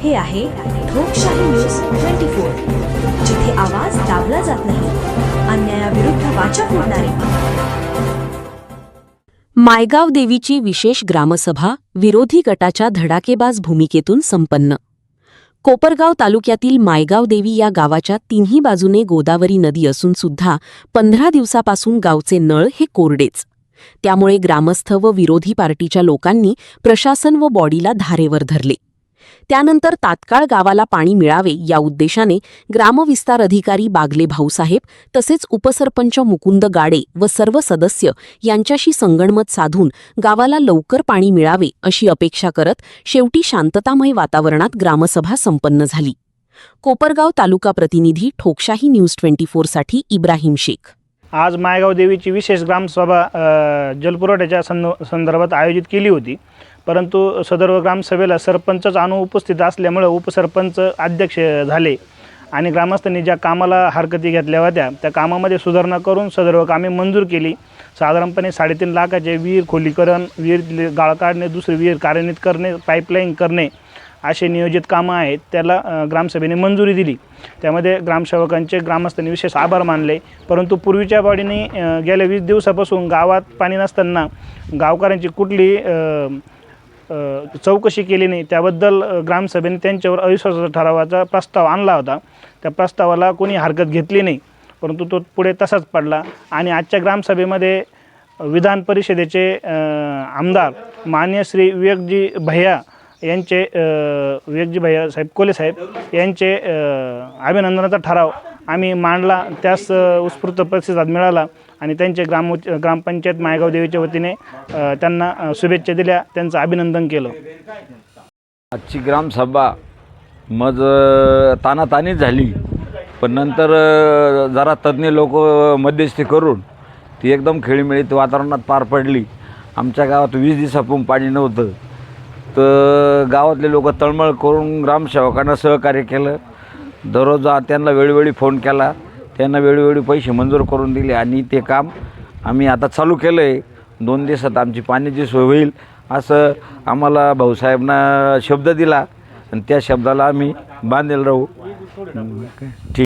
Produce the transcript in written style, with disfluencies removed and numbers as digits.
हे आहे ठोकशाही न्यूज 24, जिथे आवाज दाबला जात नाही, अन्यायाविरुद्ध वाचा फोडणारे. मायगाव देवीची विशेष ग्रामसभा विरोधी गटाच्या धडाकेबाज भूमिकेतून संपन्न. कोपरगाव तालुक्यातील मायगाव देवी या गावाच्या तिन्ही बाजूने गोदावरी नदी असून सुद्धा 15 दिवसापासून गावचे नळ हे कोरडेच. त्यामुळे ग्रामस्थ व विरोधी पार्टीच्या लोकांनी प्रशासन व बॉडीला धारेवर धरले. त्यानंतर तात्काळ गावाला पाणी मिळावे या उद्देशाने ग्रामविस्तार अधिकारी बागले भाऊसाहेब तसेच उपसरपंच मुकुंद गाडे व सर्व सदस्य यांच्याशी संगणमत साधून गावाला लवकर पाणी मिळावे अशी अपेक्षा करत शेवटी शांततामय वातावरणात ग्रामसभा संपन्न झाली. कोपरगाव तालुका प्रतिनिधी ठोकशाही न्यूज 24 साठी इब्राहिम शेख. आज मायगाव देवीची विशेष ग्रामसभा जलपुरवठ्याच्या संदर्भात आयोजित केली होती, परंतु सदर ग्रामसभेला सरपंचच अनुपस्थित असल्यामुळे उपसरपंच अध्यक्ष झाले आणि ग्रामस्थांनी ज्या कामाला हरकती घेतल्या होत्या त्या कामामध्ये सुधारणा करून सदर कामे मंजूर केली. साधारणपणे 3.5 लाखाचे विहीर खोलीकरण, विहीर गाळ काढणे, दुसरी विहीर कार्यान्वित करणे, पाईपलाईन करणे असे नियोजित कामं आहेत, त्याला ग्रामसभेने मंजुरी दिली. त्यामध्ये ग्रामसेवकांचे ग्रामस्थांनी विशेष आभार मानले. परंतु पूर्वीच्या बॉडीने गेल्या 20 दिवसापासून गावात पाणी नसताना गावकऱ्यांची कुठली चौकशी केली नाही. त्याबद्दल ग्रामसभेने त्यांच्यावर अविश्वासाचा ठरावाचा प्रस्ताव आणला होता. त्या प्रस्तावाला कोणी हरकत घेतली नाही, परंतु तो पुढे तसाच पडला. आणि आजच्या ग्रामसभेमध्ये विधान परिषदेचे आमदार माननीय श्री विवेकजी भैया यांचे विवेकजी भैया साहेब कोले साहेब यांचे अभिनंदनाचा ठराव आम्ही मांडला. त्यास उत्स्फूर्त प्रतिसाद मिळाला आणि त्यांचे ग्रामपंचायत मायगाव देवीच्या वतीने त्यांना शुभेच्छा दिल्या, त्यांचं अभिनंदन केलं. आजची ग्रामसभा तानातानीच झाली, पण नंतर जरा तज्ज्ञ लोक मध्यस्थी करून ती एकदम खेळीमेळीत वातावरणात पार पडली. आमच्या गावात 20 दिवसापासून पाणी नव्हतं, तर गावातले लोक तळमळ करून ग्रामसेवकांना सहकार्य केलं. दररोज त्यांना वेळोवेळी फोन केला, त्यांना वेळोवेळी पैसे मंजूर करून दिले आणि ते काम आम्ही आता चालू केलं आहे. 2 दिवसात आमची पाण्याची सोय होईल असं आम्हाला भाऊसाहेबांना शब्द दिला आणि त्या शब्दाला आम्ही बांधील राहू. ठीक.